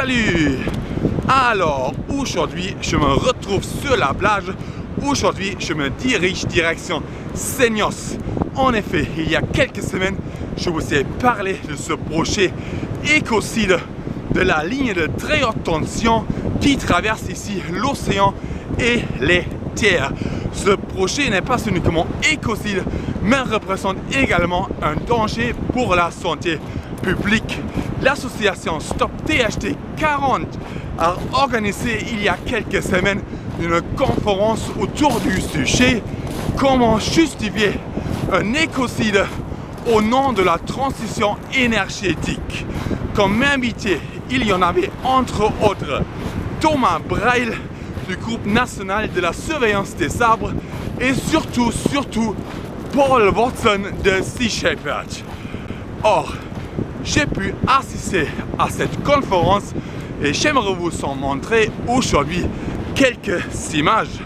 Salut! Alors, aujourd'hui, je me retrouve sur la plage. Aujourd'hui, je me dirige direction Seignos. En effet, il y a quelques semaines, je vous ai parlé de ce projet Ecocide de la ligne de très haute tension qui traverse ici l'océan et les terres. Ce projet n'est pas uniquement écocide, mais représente également un danger pour la santé publique. L'association Stop THC 40 a organisé il y a quelques semaines une conférence autour du sujet comment justifier un écocide au nom de la transition énergétique. Comme invité, il y en avait entre autres Thomas Braille du groupe national de la surveillance des arbres et surtout Paul Watson de Sea Shepherd. Or, j'ai pu assister à cette conférence et j'aimerais vous en montrer aujourd'hui quelques images.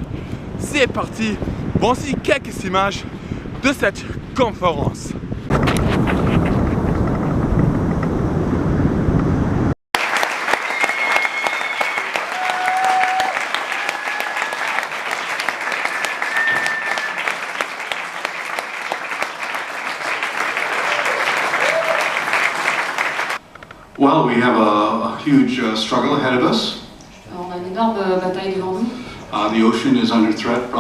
C'est parti, voici quelques images de cette conférence. Well, we have a huge struggle ahead of us. On a une énorme bataille devant nous. The ocean is under threat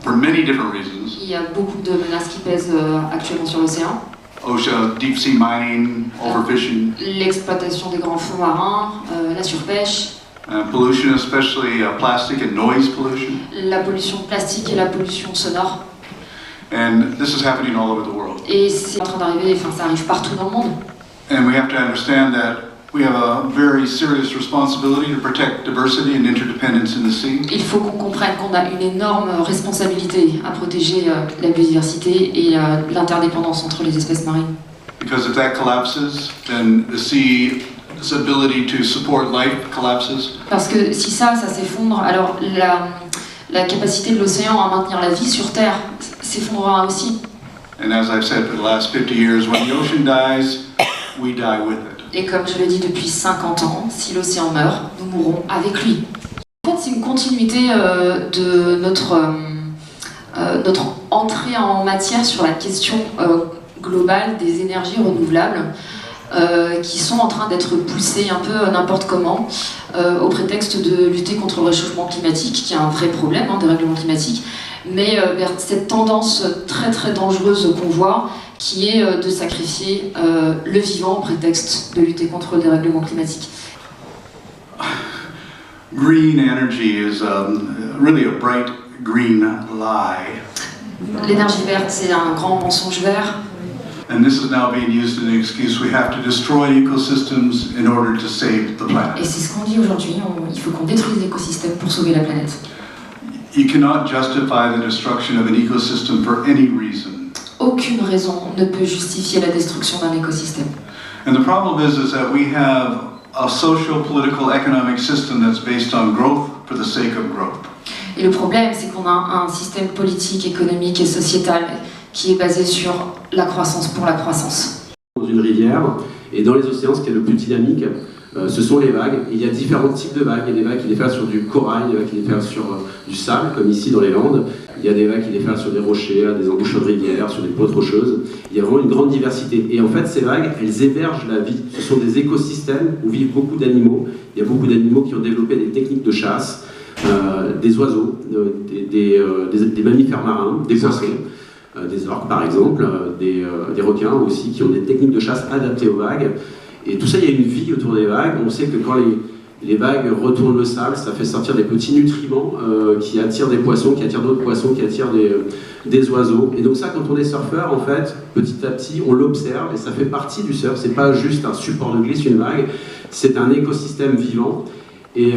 for many different reasons. Il y a beaucoup de menaces qui pèsent actuellement sur l'océan. OSHA, deep sea mining, overfishing. L'exploitation des grands fonds marins, la surpêche. Pollution, especially plastic and noise pollution. La pollution plastique et la pollution sonore. And this is happening all over the world. Et c'est en train d'arriver, enfin ça arrive partout dans le monde. And we have to understand that we have a very serious responsibility to protect diversity and interdependence in the sea. Il faut qu'on comprenne qu'on a une énorme responsabilité à protéger la biodiversité et l'interdépendance entre les espèces marines. Because if that collapses, then the sea's ability to support life collapses. Parce que si ça s'effondre, alors la capacité de l'océan à maintenir la vie sur Terre s'effondrera aussi. And as I've said for the last 50 years, when the ocean dies, we die with it. Et comme je le dis depuis 50 ans, si l'océan meurt, nous mourrons avec lui. En fait, c'est une continuité de notre entrée en matière sur la question globale des énergies renouvelables qui sont en train d'être poussées un peu n'importe comment au prétexte de lutter contre le réchauffement climatique, qui est un vrai problème, dérèglement climatique, mais vers cette tendance très très dangereuse qu'on voit, qui est de sacrifier le vivant au prétexte de lutter contre le dérèglement climatique. Green energy is really a bright green lie. L'énergie verte, c'est un grand mensonge vert. And this is now being used as an excuse. We have to destroy ecosystems in order to save the planet. Et c'est ce qu'on dit aujourd'hui, il faut qu'on détruise l'écosystème pour sauver la planète. You cannot justify the destruction of an ecosystem for any reason. Aucune raison ne peut justifier la destruction d'un écosystème. And the problem is that we have a social, political, economic system that's based on growth for the sake of growth. Et le problème, c'est qu'on a un système politique, économique et sociétal qui est basé sur la croissance pour la croissance. Dans une rivière et dans les océans, ce qui est le plus dynamique, ce sont les vagues. Il y a différents types de vagues. Il y a des vagues qui déferlent sur du corail, des vagues qui déferlent sur du sable, comme ici dans les Landes. Il y a des vagues qui déferlent sur des rochers, des embouchures de rivières, sur des pointes rocheuses. Il y a vraiment une grande diversité. Et en fait, ces vagues, elles hébergent la vie. Ce sont des écosystèmes où vivent beaucoup d'animaux. Il y a beaucoup d'animaux qui ont développé des techniques de chasse, des oiseaux, des mammifères marins, des poissons. Des orques par exemple, des requins aussi qui ont des techniques de chasse adaptées aux vagues. Et tout ça, il y a une vie autour des vagues. On sait que quand les vagues retournent le sable, ça fait sortir des petits nutriments qui attirent des poissons, qui attirent d'autres poissons, qui attirent des oiseaux. Et donc ça, quand on est surfeur, en fait, petit à petit, on l'observe et ça fait partie du surf. C'est pas juste un support de glisse, une vague, c'est un écosystème vivant. Et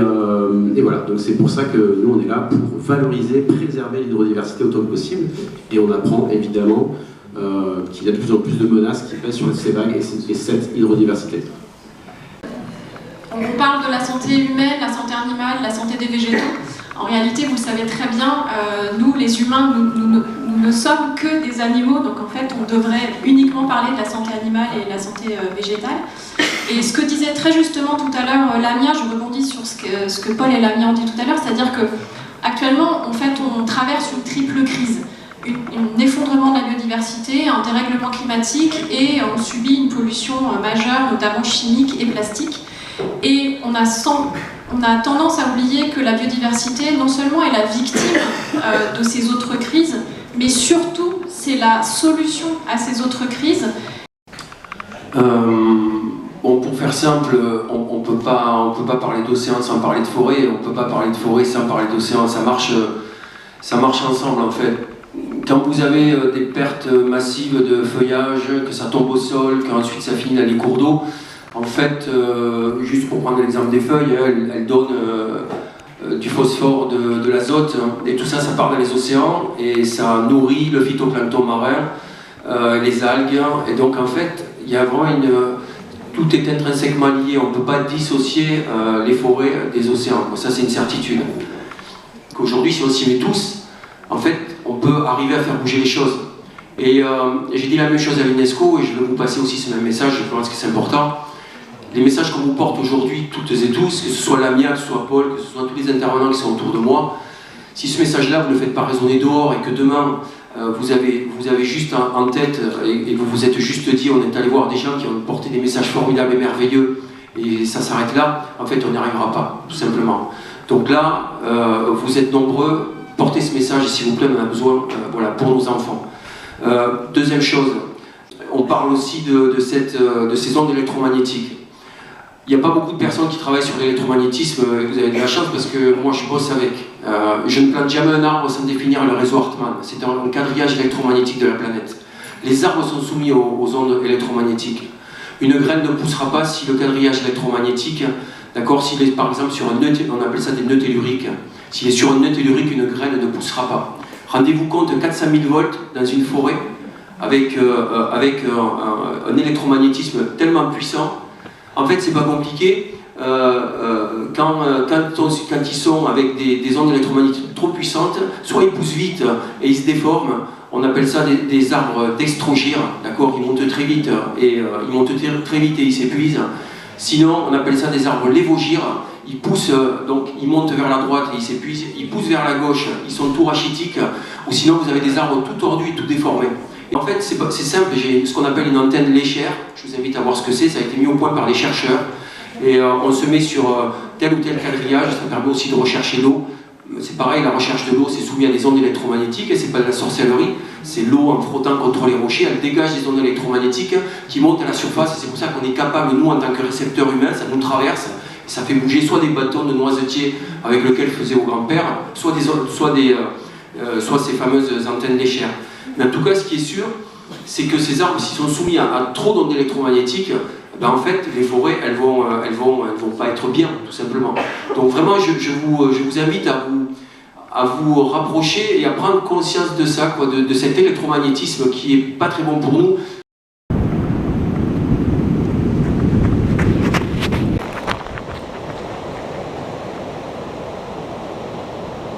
voilà, donc c'est pour ça que nous on est là pour valoriser, préserver l'hydrodiversité autant que possible. Et on apprend évidemment qu'il y a de plus en plus de menaces qui pèsent sur ces vagues et cette hydrodiversité. On parle de la santé humaine, la santé animale, la santé des végétaux. En réalité, vous le savez très bien, nous les humains, nous ne sommes que des animaux, donc en fait on devrait uniquement parler de la santé animale et de la santé végétale. Et ce que disait très justement tout à l'heure Lamia, je rebondis sur ce que Paul et Lamia ont dit tout à l'heure, c'est-à-dire que actuellement, en fait, on traverse une triple crise. Un effondrement de la biodiversité, un dérèglement climatique et on subit une pollution majeure, notamment chimique et plastique. Et on a tendance à oublier que la biodiversité, non seulement est la victime de ces autres crises, mais surtout, c'est la solution à ces autres crises. Bon, pour faire simple, on peut pas parler d'océan sans parler de forêt, on peut pas parler de forêt sans parler d'océan, ça marche ensemble en fait. Quand vous avez des pertes massives de feuillage, que ça tombe au sol, qu'ensuite ça finit dans les cours d'eau, en fait, juste pour prendre l'exemple des feuilles, elles donnent du phosphore, de l'azote, et tout ça, ça part dans les océans, et ça nourrit le phytoplancton marin, les algues, et donc en fait, il y a vraiment tout est intrinsèquement lié, on ne peut pas dissocier les forêts des océans, ça c'est une certitude. Qu'aujourd'hui, si on s'y met tous, en fait, on peut arriver à faire bouger les choses. Et j'ai dit la même chose à l'UNESCO, et je vais vous passer aussi ce même message, je pense que c'est important. Les messages qu'on vous porte aujourd'hui, toutes et tous, que ce soit Lamia, que ce soit Paul, que ce soit tous les intervenants qui sont autour de moi, si ce message-là, vous ne le faites pas résonner dehors, et que demain, vous avez juste en tête, et vous vous êtes juste dit, on est allé voir des gens qui ont porté des messages formidables et merveilleux, et ça s'arrête là, en fait, on n'y arrivera pas, tout simplement. Donc là, vous êtes nombreux, portez ce message, s'il vous plaît, on en a besoin voilà, pour nos enfants. Deuxième chose, on parle aussi de ces ondes électromagnétiques. Il n'y a pas beaucoup de personnes qui travaillent sur l'électromagnétisme, vous avez de la chance parce que moi je bosse avec. Je ne plante jamais un arbre sans définir le réseau Hartmann, c'est un quadrillage électromagnétique de la planète. Les arbres sont soumis aux ondes électromagnétiques. Une graine ne poussera pas si le quadrillage électromagnétique, d'accord, s'il est par exemple sur un nœud, on appelle ça des nœuds telluriques, s'il est sur un nœud tellurique, une graine ne poussera pas. Rendez-vous compte, 400 000 volts dans une forêt, avec un électromagnétisme tellement puissant. En fait, c'est pas compliqué. Quand ils sont avec des ondes électromagnétiques trop puissantes, soit ils poussent vite et ils se déforment. On appelle ça des arbres dextrogyres, d'accord. Ils montent très vite et ils s'épuisent. Sinon, on appelle ça des arbres lévogyres. Ils poussent, donc ils montent vers la droite et ils s'épuisent. Ils poussent vers la gauche, ils sont tout rachitiques. Ou sinon, vous avez des arbres tout tordus, tout déformés. En fait, c'est simple, j'ai ce qu'on appelle une antenne léchère, je vous invite à voir ce que c'est, ça a été mis au point par les chercheurs, et on se met sur tel ou tel quadrillage, ça permet aussi de rechercher l'eau. C'est pareil, la recherche de l'eau, c'est soumis à des ondes électromagnétiques, et c'est pas de la sorcellerie, c'est l'eau en frottant contre les rochers, elle dégage des ondes électromagnétiques qui montent à la surface, et c'est pour ça qu'on est capable, nous, en tant que récepteurs humains, ça nous traverse, et ça fait bouger soit des bâtons de noisetiers avec lesquels faisaient au grand-père, soit ces fameuses antennes léchères. Mais en tout cas, ce qui est sûr, c'est que ces arbres, s'ils sont soumis à trop d'ondes électromagnétiques, ben en fait, les forêts, elles vont pas être bien, tout simplement. Donc vraiment, je vous invite à vous rapprocher et à prendre conscience de ça, quoi, de cet électromagnétisme qui est pas très bon pour nous.